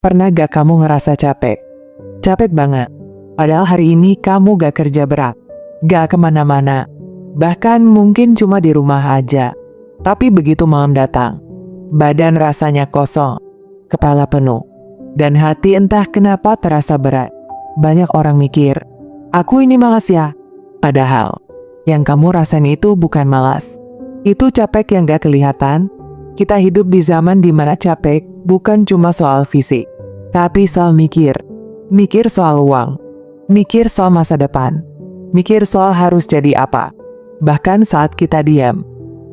Pernah gak kamu ngerasa capek? Capek banget. Padahal hari ini kamu gak kerja berat. Gak kemana-mana. Bahkan mungkin cuma di rumah aja. Tapi begitu malam datang, badan rasanya kosong, kepala penuh, dan hati entah kenapa terasa berat. Banyak orang mikir, aku ini malas ya. Padahal, yang kamu rasain itu bukan malas. Itu capek yang gak kelihatan. Kita hidup di zaman dimana capek bukan cuma soal fisik, tapi soal mikir. Mikir soal uang, mikir soal masa depan, mikir soal harus jadi apa. Bahkan saat kita diam,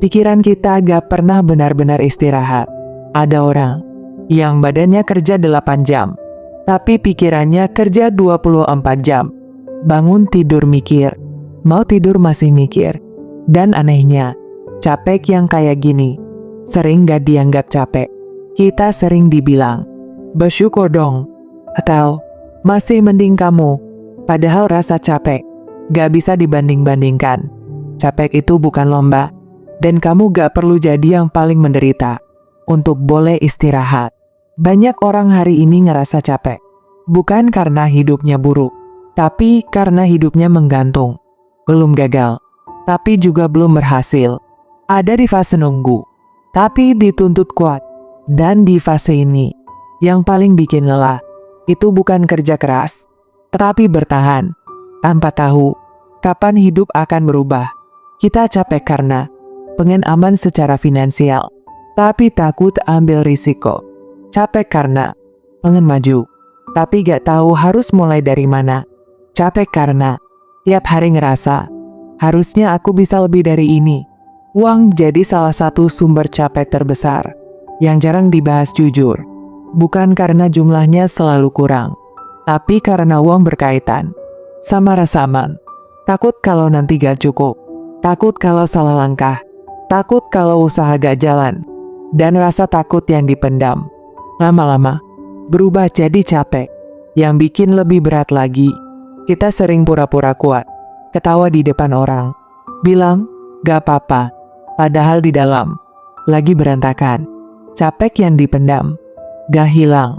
pikiran kita gak pernah benar-benar istirahat. Ada orang yang badannya kerja 8 jam, tapi pikirannya kerja 24 jam. Bangun tidur mikir, mau tidur masih mikir. Dan anehnya, capek yang kayak gini sering gak dianggap capek. Kita sering dibilang, bersyukur dong, atau masih mending kamu. Padahal rasa capek gak bisa dibanding-bandingkan. Capek itu bukan lomba, dan kamu gak perlu jadi yang paling menderita untuk boleh istirahat. Banyak orang hari ini ngerasa capek, bukan karena hidupnya buruk, tapi karena hidupnya menggantung. Belum gagal, tapi juga belum berhasil. Ada di fase nunggu, tapi dituntut kuat. Dan di fase ini, yang paling bikin lelah, itu bukan kerja keras, tetapi bertahan, tanpa tahu kapan hidup akan berubah. Kita capek karena pengen aman secara finansial, tapi takut ambil risiko. Capek karena pengen maju, tapi gak tahu harus mulai dari mana. Capek karena tiap hari ngerasa, harusnya aku bisa lebih dari ini. Uang jadi salah satu sumber capek terbesar, yang jarang dibahas jujur. Bukan karena jumlahnya selalu kurang, tapi karena uang berkaitan sama rasa aman. Takut kalau nanti gak cukup, takut kalau salah langkah, takut kalau usaha gak jalan, dan rasa takut yang dipendam lama-lama berubah jadi capek, yang bikin lebih berat lagi. Kita sering pura-pura kuat, ketawa di depan orang, bilang, gak apa-apa, padahal di dalam lagi berantakan. Capek yang dipendam gak hilang,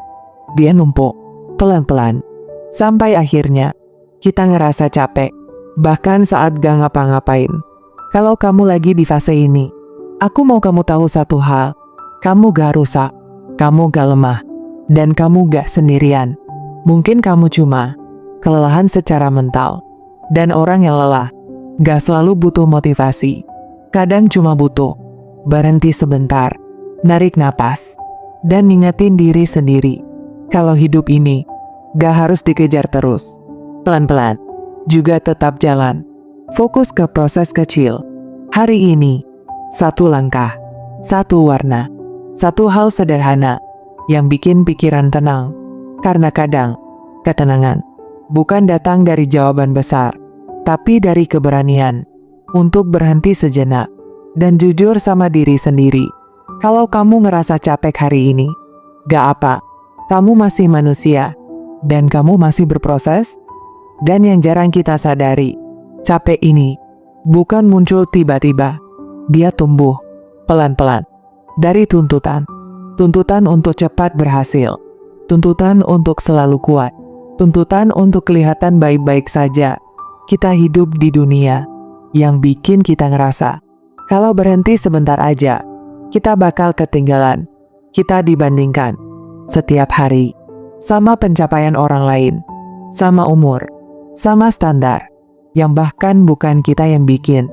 dia numpuk pelan-pelan, sampai akhirnya kita ngerasa capek, bahkan saat gak ngapa-ngapain. Kalau kamu lagi di fase ini, aku mau kamu tahu satu hal, kamu gak rusak, kamu gak lemah, dan kamu gak sendirian. Mungkin kamu cuma kelelahan secara mental, dan orang yang lelah gak selalu butuh motivasi. Kadang cuma butuh berhenti sebentar, narik napas, dan ngingetin diri sendiri. Kalau hidup ini gak harus dikejar terus, pelan-pelan juga tetap jalan. Fokus ke proses kecil. Hari ini, satu langkah, satu warna, satu hal sederhana yang bikin pikiran tenang. Karena kadang, ketenangan bukan datang dari jawaban besar, tapi dari keberanian untuk berhenti sejenak dan jujur sama diri sendiri. Kalau kamu ngerasa capek hari ini, gak apa, kamu masih manusia, dan kamu masih berproses. Dan yang jarang kita sadari, capek ini bukan muncul tiba-tiba, dia tumbuh pelan-pelan dari tuntutan untuk cepat berhasil, tuntutan untuk selalu kuat, tuntutan untuk kelihatan baik-baik saja. Kita hidup di dunia yang bikin kita ngerasa, kalau berhenti sebentar aja, kita bakal ketinggalan. Kita dibandingkan setiap hari sama pencapaian orang lain, sama umur, sama standar, yang bahkan bukan kita yang bikin.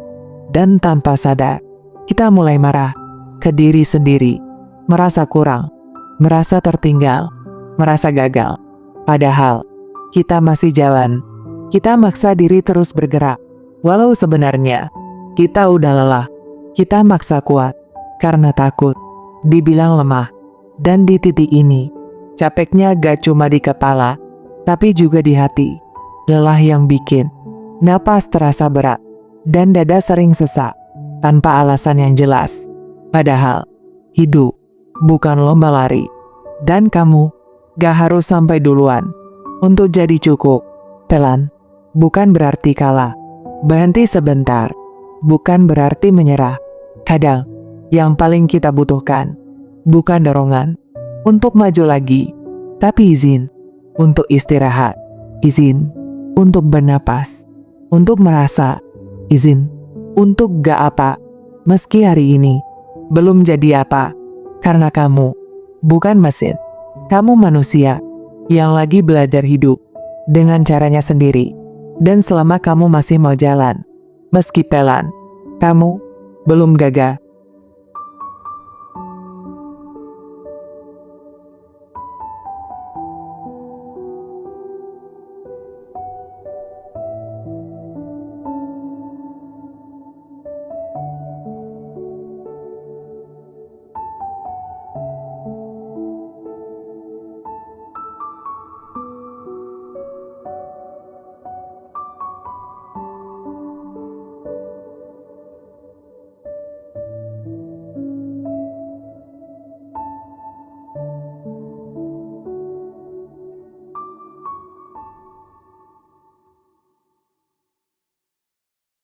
Dan tanpa sadar, kita mulai marah ke diri sendiri, merasa kurang, merasa tertinggal, merasa gagal. Padahal, kita masih jalan. Kita maksa diri terus bergerak, walau sebenarnya kita udah lelah. Kita maksa kuat karena takut dibilang lemah. Dan di titik ini, capeknya gak cuma di kepala, tapi juga di hati. Lelah yang bikin napas terasa berat, dan dada sering sesak, tanpa alasan yang jelas. Padahal, hidup bukan lomba lari, dan kamu gak harus sampai duluan untuk jadi cukup. Pelan bukan berarti kalah, berhenti sebentar bukan berarti menyerah. Kadang, yang paling kita butuhkan bukan dorongan untuk maju lagi, Tapi izin untuk istirahat, izin untuk bernapas, untuk merasa, izin untuk gak apa. Meski hari ini belum jadi apa, karena kamu bukan mesin. Kamu manusia yang lagi belajar hidup dengan caranya sendiri. Dan selama kamu masih mau jalan, meski pelan, kamu belum gagal.